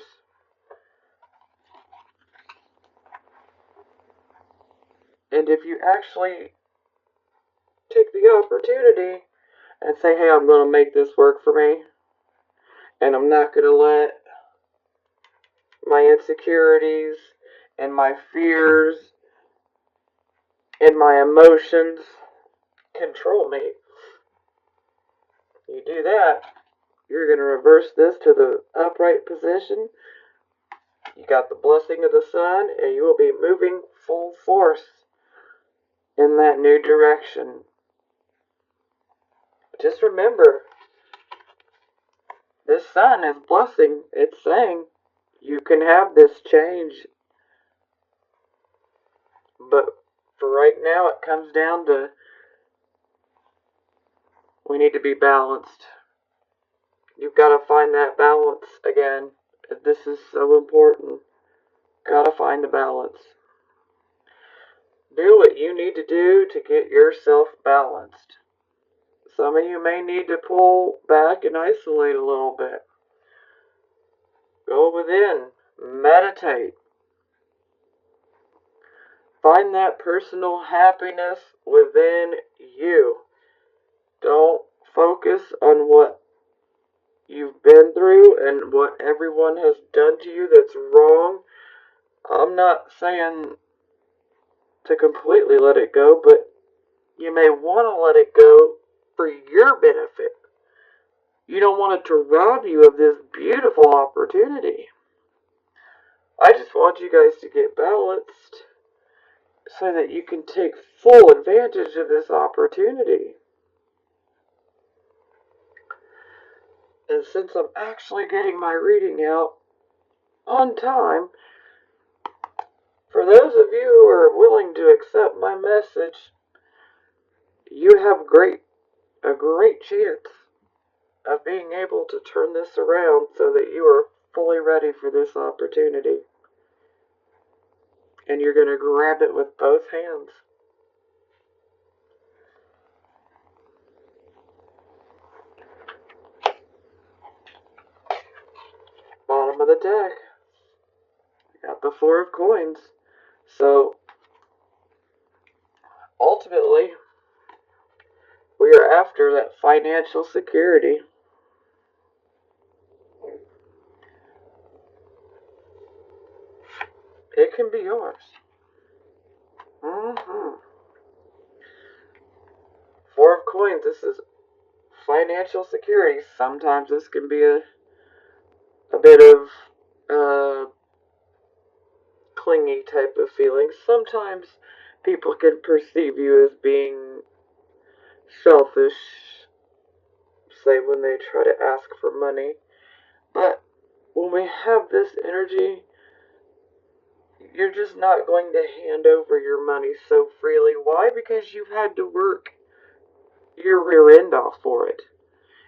And if you actually take the opportunity and say, hey, I'm going to make this work for me, and I'm not going to let my insecurities and my fears and my emotions control me. You do that, you're going to reverse this to the upright position. You got the blessing of the Sun, and you will be moving full force in that new direction. Just remember, this Sun is blessing. It's saying you can have this change. But for right now, it comes down to we need to be balanced. You've got to find that balance again. This is so important. Gotta find the balance. Do what you need to do to get yourself balanced. Some of you may need to pull back and isolate a little bit. Go within. Meditate. Find that personal happiness within you. Don't focus on what you've been through and what everyone has done to you that's wrong. I'm not saying to completely let it go, but you may want to let it go for your benefit. You don't want it to rob you of this beautiful opportunity. I just want you guys to get balanced so that you can take full advantage of this opportunity. And since I'm actually getting my reading out on time, for those of you who are willing to accept my message, you have a great chance of being able to turn this around so that you are fully ready for this opportunity. And you're going to grab it with both hands. Bottom of the deck. Got the Four of Coins. So, ultimately, we are after that financial security. It can be yours. Four of Coins, this is financial security. Sometimes this can be a bit of clingy type of feeling. Sometimes people can perceive you as being selfish, say when they try to ask for money. But when we have this energy, you're just not going to hand over your money so freely. Why? Because you've had to work your rear end off for it.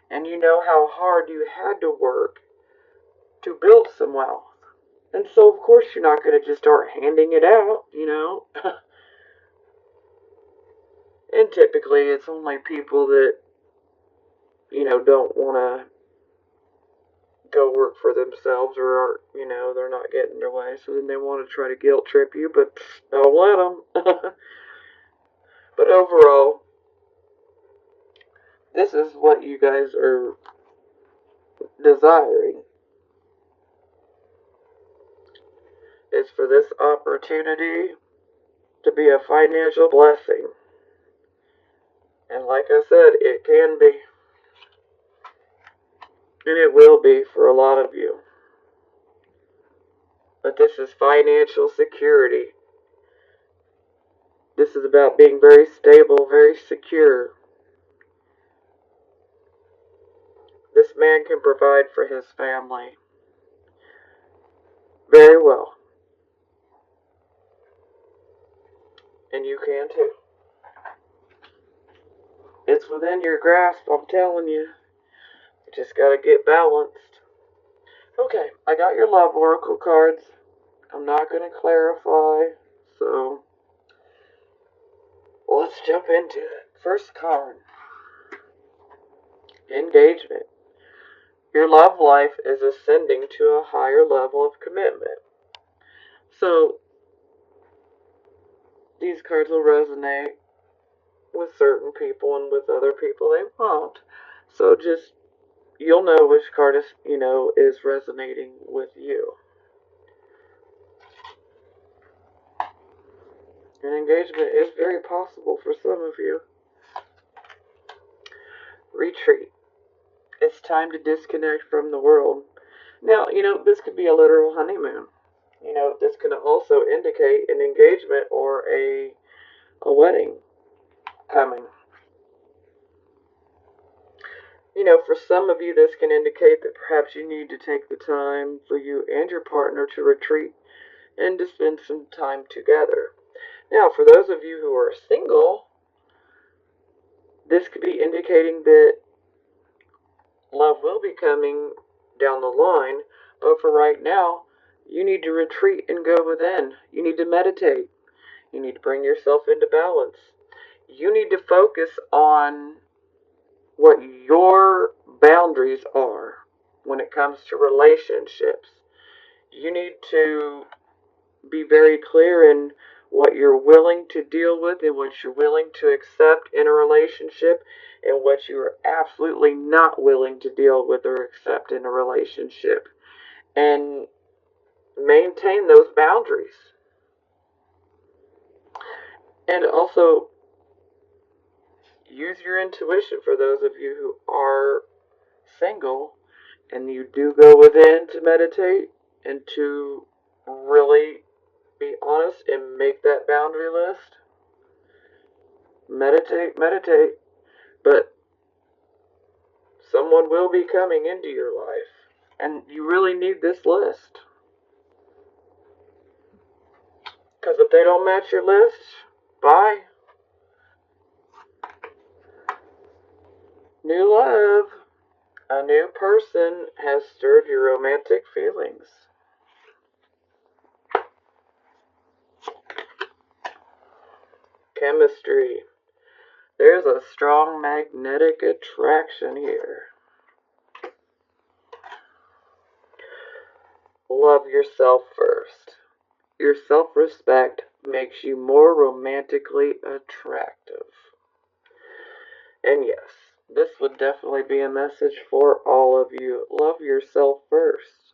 And you know how hard you had to work to build some wealth. And so, of course, you're not going to just start handing it out, you know. And typically, it's only people that, you know, don't want to go work for themselves or are, you know, they're not getting their way. So then they want to try to guilt trip you, but don't let them. But overall, this is what you guys are desiring. Is for this opportunity to be a financial blessing. And like I said, it can be. And it will be for a lot of you. But this is financial security. This is about being very stable, very secure. This man can provide for his family very well. And you can too. It's within your grasp, I'm telling you. You just gotta get balanced. Okay, I got your love oracle cards. I'm not gonna clarify, so let's jump into it. First card. Engagement. Your love life is ascending to a higher level of commitment. So, these cards will resonate with certain people and with other people they won't. So just, you'll know which card is, is resonating with you. An engagement is very possible for some of you. Retreat. It's time to disconnect from the world. Now, this could be a literal honeymoon. This can also indicate an engagement or a wedding coming. For some of you, this can indicate that perhaps you need to take the time for you and your partner to retreat and to spend some time together. Now, for those of you who are single, this could be indicating that love will be coming down the line, but for right now, You need to retreat and go within. You need to meditate. You need to bring yourself into balance. You need to focus on what your boundaries are when it comes to relationships. You need to be very clear in what you're willing to deal with and what you're willing to accept in a relationship and what you are absolutely not willing to deal with or accept in a relationship. And maintain those boundaries. And also use your intuition for those of you who are single and you do go within to meditate and to really be honest and make that boundary list. Meditate, but someone will be coming into your life, and you really need this list. Because if they don't match your list, bye. New love. A new person has stirred your romantic feelings. Chemistry. There's a strong magnetic attraction here. Love yourself first. Your self-respect makes you more romantically attractive. And yes, this would definitely be a message for all of you. Love yourself first.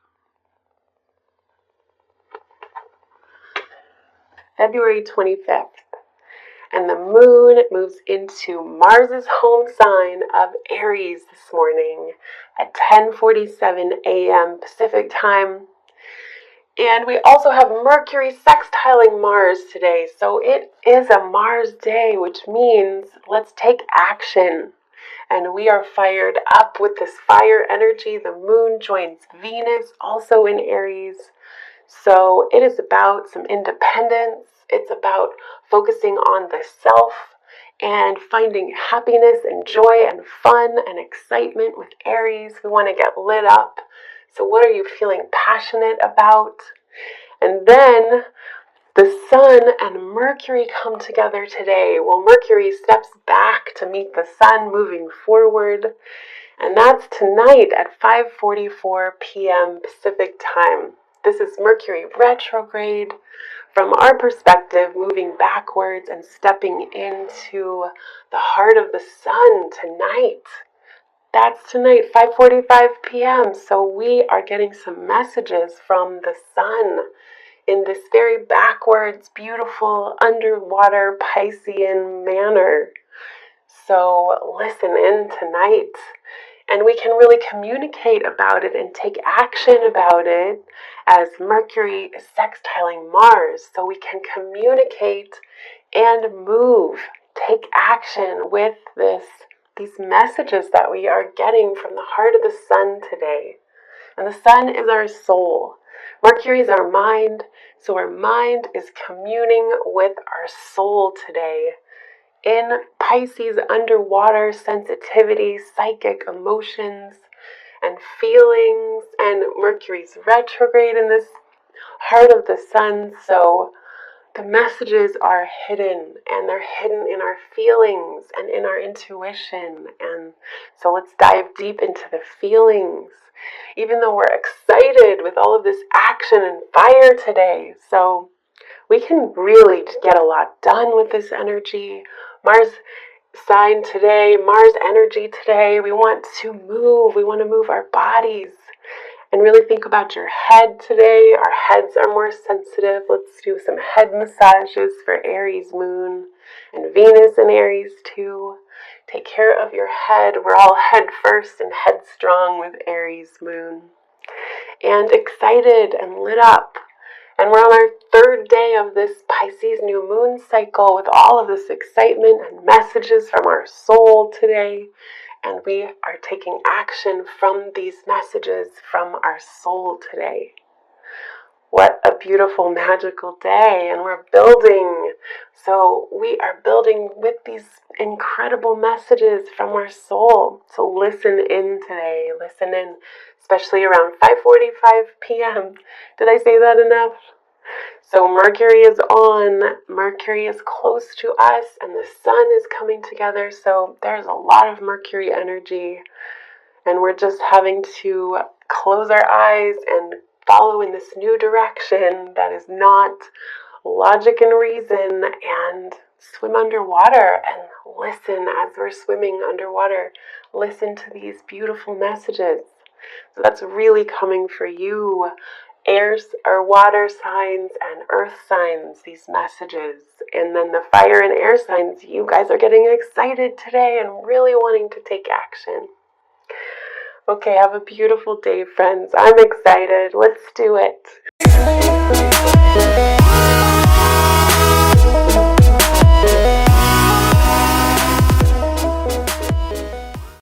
February 25th. And the moon moves into Mars's home sign of Aries this morning at 10:47 a.m. Pacific time. And we also have Mercury sextiling Mars today. So it is a Mars day, which means let's take action. And we are fired up with this fire energy. The moon joins Venus, also in Aries. So it is about some independence. It's about focusing on the self and finding happiness and joy and fun and excitement with Aries. We want to get lit up. So what are you feeling passionate about? And then the Sun and Mercury come together today. Well, Mercury steps back to meet the Sun moving forward. And that's tonight at 5:44 p.m. Pacific time. This is Mercury retrograde. From our perspective, moving backwards and stepping into the heart of the Sun tonight. That's tonight, 5:45 p.m. So we are getting some messages from the Sun in this very backwards, beautiful, underwater Piscean manner. So listen in tonight. And we can really communicate about it and take action about it as Mercury is sextiling Mars. So we can communicate and move, take action with these messages that we are getting from the heart of the Sun today. And the Sun is our soul. Mercury is our mind. So our mind is communing with our soul today. In Pisces, underwater sensitivity, psychic emotions, and feelings, and Mercury's retrograde in this heart of the Sun. So the messages are hidden, and they're hidden in our feelings and in our intuition. And so let's dive deep into the feelings, even though we're excited with all of this action and fire today. So we can really get a lot done with this energy. Mars sign today, Mars energy today. We want to move. We want to move our bodies and really think about your head today. Our heads are more sensitive. Let's do some head massages for Aries moon and Venus in Aries too. Take care of your head. We're all head first and headstrong with Aries moon. And excited and lit up. And we're on our third day of this Pisces new moon cycle with all of this excitement and messages from our soul today. And we are taking action from these messages from our soul today. What a beautiful, magical day, and we're building. So we are building with these incredible messages from our soul. So listen in today, listen in, especially around 5:45 p.m. Did I say that enough? So Mercury is on, Mercury is close to us, and the sun is coming together. So there's a lot of Mercury energy, and we're just having to close our eyes and follow in this new direction that is not logic and reason, and swim underwater and listen as we're swimming underwater. Listen to these beautiful messages. So that's really coming for you, airs or water signs and earth signs, these messages. And then the fire and air signs, you guys are getting excited today and really wanting to take action. Okay, have a beautiful day, friends. I'm excited. Let's do it.